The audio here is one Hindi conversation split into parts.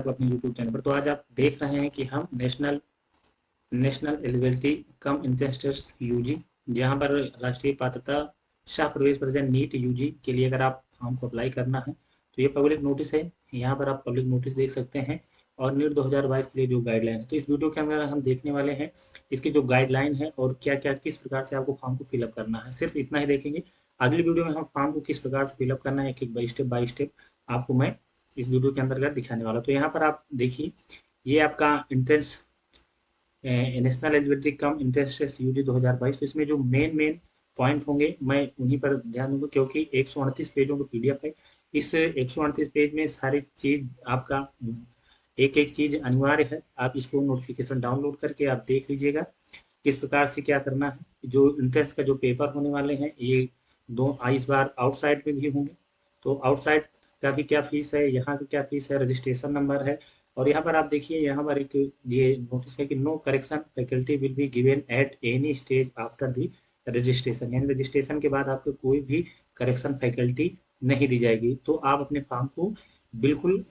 आपका अपने यूट्यूब चैनल पर। तो आज आप देख रहे हैं कि हम national eligibility cum entrance test UG, जहाँ पर राष्ट्रीय पात्रता शाह प्रवेश परीक्षा नीट यूजी के लिए अगर आप फॉर्म को अप्लाई करना है तो ये पब्लिक नोटिस है। यहाँ पर आप पब्लिक नोटिस देख सकते हैं और नीट 2022 के लिए जो गाइडलाइन है। तो इस वीडियो के अंदर हम देखने वाले हैं इसकी जो गाइडलाइन है और क्या क्या किस प्रकार से आपको फॉर्म को फिलअप करना है, सिर्फ इतना ही देखेंगे। अगली वीडियो में हम फॉर्म को किस प्रकार से फिलअप करना है एक एक बाई स्टेप आपको मैं इस वीडियो के अंतर्गत दिखाने वाला। तो यहाँ पर आप देखिए, ये आपका entrance national eligibility cum entrance test UG 2022। तो इसमें जो मेन पॉइंट होंगे मैं उन्हीं पर ध्यान दूंगा, क्योंकि 138 पेजों का पीडीएफ है। इस 138 पेज में सारी चीज आपका एक एक चीज अनिवार्य है। आप इसको नोटिफिकेशन डाउनलोड करके आप देख लीजिएगा किस प्रकार से क्या करना है। जो इंट्रेंस का जो पेपर होने वाले हैं ये दो इस बार आउटसाइड में भी होंगे। तो आउटसाइड का भी क्या फीस है, यहाँ का क्या फीस है, रजिस्ट्रेशन नंबर है। और यहाँ पर आप देखिए, यहाँ पर एक ये नोटिस है कि no correction facility will be given at any stage after the registration, यानी रजिस्ट्रेशन के बाद आपको कोई भी करेक्शन फैकल्टी नहीं दी जाएगी। तो आप अपने फॉर्म को बिल्कुल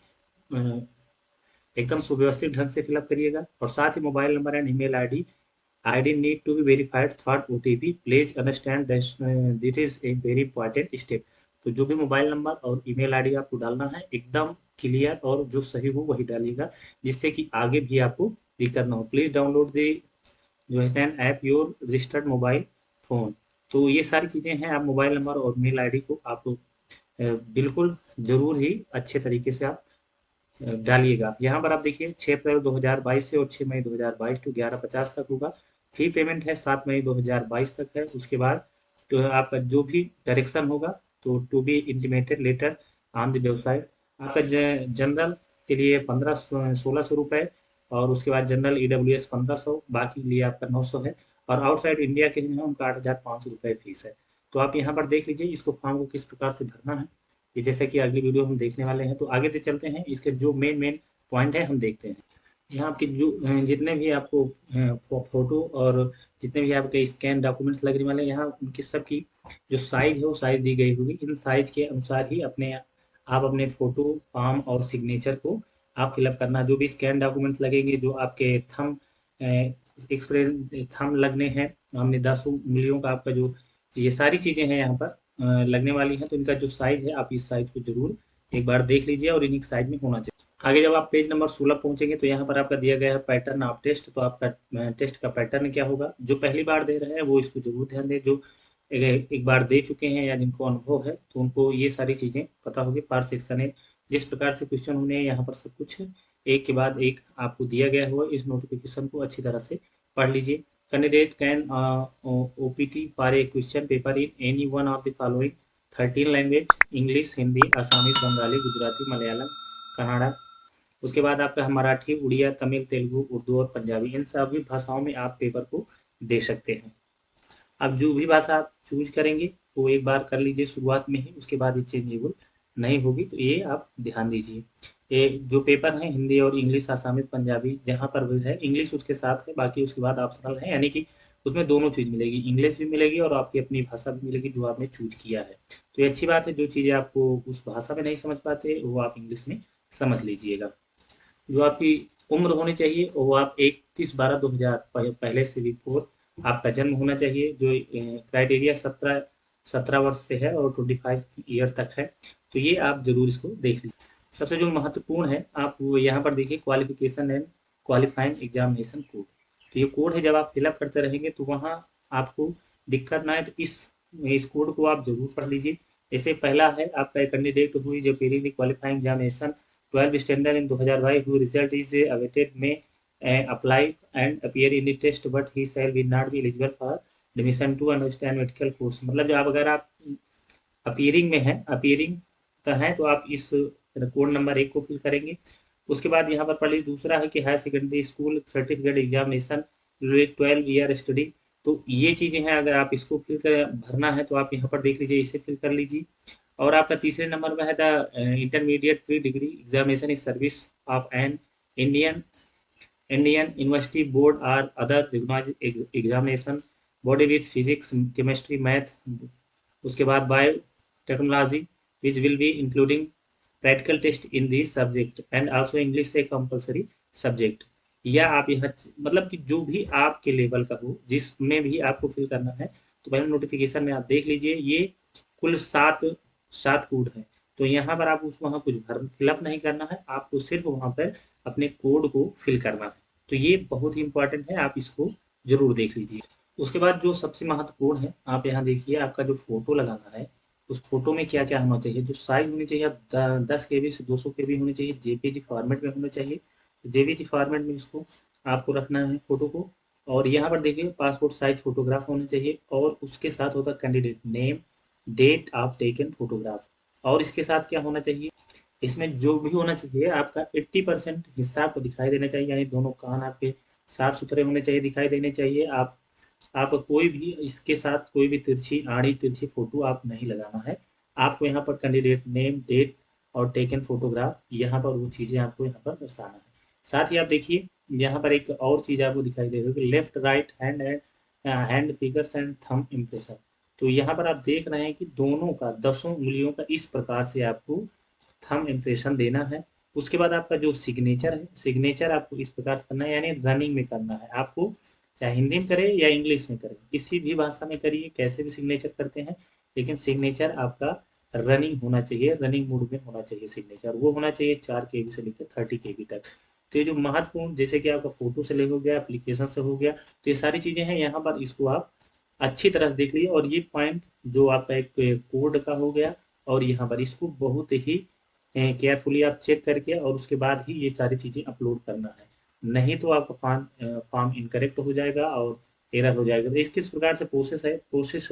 एकदम सुव्यवस्थित ढंग से फिलअप करिएगा। और साथ ही mobile number and email ID need to be verified third OTP, please understand this is a very important step. तो जो भी मोबाइल नंबर और ईमेल आईडी आपको डालना है एकदम क्लियर और जो सही हो वही डालिएगा, जिससे कि आगे भी आपको दिक्कत ना हो। प्लीज डाउनलोड दी जो है app your registered mobile phone. तो ये सारी चीजें हैं। आप मोबाइल नंबर और मेल आईडी को आप बिल्कुल जरूर ही अच्छे तरीके से आप डालिएगा। यहाँ पर आप देखिए 6 अप्रैल 2022 से और 6 मई 2022 टू 11:50 तक होगा। फी पेमेंट है 7 मई 2022 तक है। उसके बाद तो आपका जो भी डायरेक्शन होगा तो to be intimated later on the website. आपका जनरल के लिए 1600 रुपये और उसके बाद जनरल EWS 1500, बाकी लिए आपका 900 है। और आउटसाइड इंडिया के लिए उनका 8,500 रुपये फीस है। तो आप यहाँ पर देख लीजिए इसको फॉर्म को किस प्रकार से भरना है, ये जैसे कि अगली वीडियो हम देखने वाले हैं। तो आगे से चलते हैं, इसके जो मेन पॉइंट है हम देखते हैं। यहाँ आपके जो जितने भी आपको फोटो और जितने भी आपके स्कैन डॉक्यूमेंट्स लगने वाले हैं, यहाँ उनकी सबकी जो साइज है वो साइज दी गई होगी। इन साइज के अनुसार ही आप अपने फोटो, फॉर्म और सिग्नेचर को आप फिलअप करना। जो भी स्कैन डॉक्यूमेंट्स लगेंगे, जो आपके थंब एक्सप्रेस थंब लगने हैं, हमने 10 उंगलियों का आपका जो ये सारी चीजें हैं यहाँ पर लगने वाली हैं। तो इनका जो साइज है आप इस साइज को जरूर एक बार देख लीजिए और इन्हीं साइज में होना चाहिए। आगे जब आप पेज नंबर 16 पहुंचेंगे तो यहाँ पर आपका दिया गया है पैटर्न ऑफ टेस्ट। तो आपका टेस्ट का पैटर्न क्या होगा, जो पहली बार दे रहे हैं वो इसको जरूर ध्यान दें। जो एक बार दे चुके हैं या जिनको अनुभव है तो उनको ये सारी चीजें पता होगी। पार्ट सेक्शन है, जिस प्रकार से क्वेश्चन होने हैं यहाँ पर सब कुछ एक के बाद एक आपको दिया गया हुआ। इस नोटिफिकेशन को अच्छी तरह से पढ़ लीजिए। Candidate can OPT for a question paper in any one of the following 13 language: English, Hindi, Assamese, Bengali, Gujarati, Malayalam, Kannada. उसके बाद आपका मराठी, उड़िया, तमिल, तेलुगु, उर्दू और पंजाबी, इन सभी भाषाओं में आप पेपर को दे सकते हैं। अब जो भी भाषा आप चूज करेंगे वो एक बार कर लीजिए शुरुआत में ही, उसके बाद ये चेंजेबल नहीं होगी। तो ये आप ध्यान दीजिए। ये जो पेपर है हिंदी और इंग्लिश, आसामीज, पंजाबी, जहाँ पर भी है इंग्लिश उसके साथ है, बाकी उसके बाद ऑप्शनल है, यानी कि उसमें दोनों चीज मिलेगी, इंग्लिश भी मिलेगी और आपकी अपनी भाषा भी मिलेगी जो आपने चूज किया है। तो ये अच्छी बात है। जो चीजें आपको उस भाषा में नहीं समझ पाते वो आप इंग्लिश में समझ लीजिएगा। जो आपकी उम्र होनी चाहिए वो आप 31/12/2000 पहले से बिफोर आपका जन्म होना चाहिए। जो क्राइटेरिया 17 वर्ष से है और 25 ईयर तक है। तो ये आप जरूर इसको देख लीजिए। सबसे जो महत्वपूर्ण है आप यहाँ पर देखिए, qualification and qualifying examination code. तो ये कोड है, जब आप फिलअप करते रहेंगे तो वहाँ आपको दिक्कत ना है। तो इस कोड को आप जरूर पढ़ लीजिए। जैसे पहला है आपका कैंडिडेट हुई जो pairing qualifying examination 12 standard in 2022 whose result is awaited may apply and appear in the test but he shall be not be eligible for admission to understand medical course। मतलब जो आप अगर आप अपीयरिंग में है, अपीयरिंग तो आप इस कोड नंबर 1 को फिल करेंगे। उसके बाद यहाँ पर पढ़ लीजिए, दूसरा है कि higher secondary school certificate examination 12 year study. तो ये चीजें हैं, अगर आप इसको फिल कर भरना है तो आप यहाँ पर देख लीजिए, इसे फिल कर लीजिए। और आपका तीसरे नंबर में है the intermediate pre degree examination is service of an Indian university board और other recognised examination body with physics, chemistry, math. उसके बाद bio technology which will be including practical test in this subject and also English a compulsory subject. या आप यहाँ मतलब कि जो भी आपके लेवल का हो, जिसमें भी आपको फिल करना है, तो पहले नोटिफिकेशन में आप देख लीजिए, ये कुल 7 कोड है। तो यहाँ पर आप उस वहाँ कुछ भर फिलअप नहीं करना है, आपको सिर्फ वहाँ पर अपने कोड को फिल करना है। तो ये बहुत ही इंपॉर्टेंट है, आप इसको जरूर देख लीजिए। उसके बाद जो सबसे महत्वपूर्ण है, आप यहाँ देखिए, आपका जो फोटो लगाना है, उस फोटो में क्या क्या होना चाहिए। जो साइज होनी चाहिए, आप 10 KB से 200 KB होनी चाहिए, जेपीजी फॉर्मेट में होना चाहिए। जेपीजी फॉर्मेट में इसको आपको रखना है फोटो को। और यहाँ पर देखिए, पासपोर्ट साइज फोटोग्राफ होना चाहिए, और उसके साथ होता candidate name, date of taken photograph. और इसके साथ क्या होना चाहिए, इसमें जो भी होना चाहिए, आपका 80% हिस्सा आपको दिखाई देना चाहिए, यानी दोनों कान आपके साफ सुथरे होने चाहिए, दिखाई देने चाहिए। आप कोई भी इसके साथ कोई भी तिरछी आड़ी तिरछी फोटो आप नहीं लगाना है। आपको यहाँ पर कैंडिडेट नेम, डेट और टेकन फोटोग्राफ, यहाँ पर वो चीज़ें आपको यहाँ पर दर्शाना है। साथ ही आप देखिए, यहाँ पर एक और चीज़ आपको दिखाई दे रही है, left right hand and hand figures and thumb impression. तो यहाँ पर आप देख रहे हैं कि दोनों का 10 उंगलियों का इस प्रकार से आपको थंब इम्प्रेशन देना है। उसके बाद आपका जो सिग्नेचर है, सिग्नेचर आपको इस प्रकार से करना है, यानी रनिंग में करना है आपको, चाहे हिंदी में करें या इंग्लिश में करें, किसी भी भाषा में करिए, कैसे भी सिग्नेचर करते हैं, लेकिन सिग्नेचर आपका रनिंग होना चाहिए, रनिंग मोड में होना चाहिए सिग्नेचर। वो होना चाहिए 4 KB से लेकर 30 KB तक। तो ये जो महत्वपूर्ण, जैसे कि आपका फोटो से ले हो गया, एप्लीकेशन से हो गया, तो ये सारी चीज़ें हैं, यहाँ पर इसको आप अच्छी तरह से देख लीजिए। और ये पॉइंट जो आपका एक कोड का हो गया, और यहाँ पर इसको बहुत ही केयरफुली आप चेक करके और उसके बाद ही ये सारी चीज़ें अपलोड करना है, नहीं तो आपका फॉर्म इनकरेक्ट हो जाएगा और एरर हो जाएगा। तो इस किस प्रकार से प्रोसेस है, प्रोसेस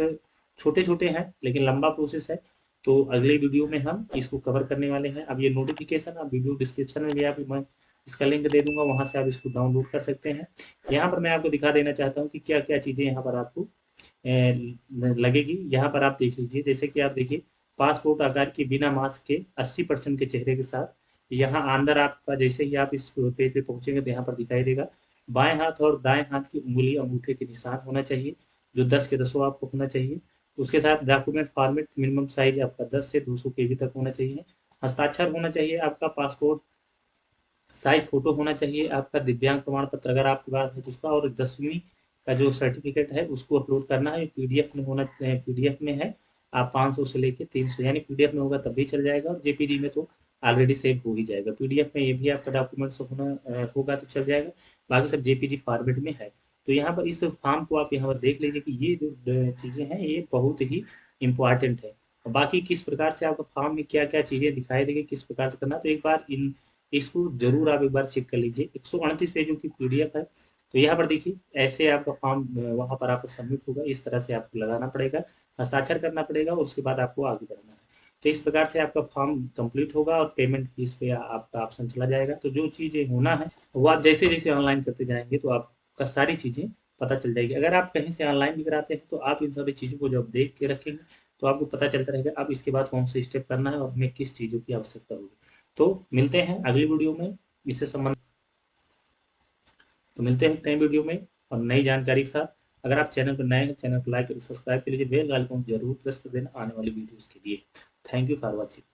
छोटे छोटे हैं लेकिन लंबा प्रोसेस है। तो अगले वीडियो में हम इसको कवर करने वाले हैं। अब ये नोटिफिकेशन आप वीडियो डिस्क्रिप्शन में भी आप मैं इसका लिंक दे दूंगा, वहां से आप इसको डाउनलोड कर सकते हैं। यहाँ पर मैं आपको दिखा देना चाहता हूँ कि क्या क्या चीज़ें यहाँ पर आपको लगेगी। यहाँ पर आप देख लीजिए, जैसे कि आप देखिए, पासपोर्ट आकार की बिना मास्क के 80% के चेहरे के साथ। यहाँ अंदर आपका, जैसे ही आप इस पेज पे पहुंचेंगे तो यहाँ पर दिखाई देगा, बाएं हाथ और दाएं हाथ की उंगली अंगूठे के निशान होना चाहिए, जो 10 के 10 आपको होना चाहिए। उसके साथ डॉक्यूमेंट फॉर्मेट मिनिमम साइज आपका 10 से 200 KB तक होना चाहिए। हस्ताक्षर होना चाहिए आपका, पासपोर्ट साइज फोटो होना चाहिए आपका, दिव्यांग प्रमाण पत्र अगर आपके पास है तो उसका, और 10वीं का जो सर्टिफिकेट है उसको अपलोड करना है। पीडीएफ में होना, पीडीएफ में है, आप 500 से लेके 300, यानी पीडीएफ में होगा तब भी चल जाएगा, और जेपीडी में तो ऑलरेडी सेव हो ही जाएगा। पीडीएफ में ये भी आपका डॉक्यूमेंट्स होगा तो चल जाएगा, बाकी सब जेपीजी फॉर्मेट में है। तो यहाँ पर इस फॉर्म को आप यहाँ पर देख लीजिए कि ये जो चीज़ें हैं ये बहुत ही इंपॉर्टेंट है। और बाकी किस प्रकार से आपका फॉर्म में क्या क्या चीज़ें दिखाई देगी, किस प्रकार से करना, तो एक बार इसको जरूर आप एक बार चेक कर लीजिए। 138 पेजों की पीडीएफ है। तो यहाँ पर देखिए, ऐसे आपका फॉर्म वहाँ पर आपका सबमिट होगा, इस तरह से आपको लगाना पड़ेगा, हस्ताक्षर करना पड़ेगा, और उसके बाद आपको आगे बढ़ना है। तो इस प्रकार से आपका फॉर्म कंप्लीट होगा, और पेमेंट फीस पे आपका ऑप्शन चला जाएगा। तो जो चीज़ें होना है वो आप जैसे जैसे ऑनलाइन करते जाएंगे तो आपका सारी चीज़ें पता चल जाएगी। अगर आप कहीं से ऑनलाइन भी कराते हैं तो आप इन सभी चीज़ों को जब देख के रखेंगे तो आपको पता चलता रहेगा अब इसके बाद कौन से स्टेप करना है और हमें किस चीज़ों की आवश्यकता होगी। तो मिलते हैं अगली वीडियो में इससे संबंधित। तो मिलते हैं नए वीडियो में और नई जानकारी के साथ। अगर आप चैनल पर नए हैं, चैनल को लाइक और सब्सक्राइब कर लीजिए, बेल आइकन जरूर प्रेस कर देना आने वाली वीडियोस के लिए। Thank you for watching.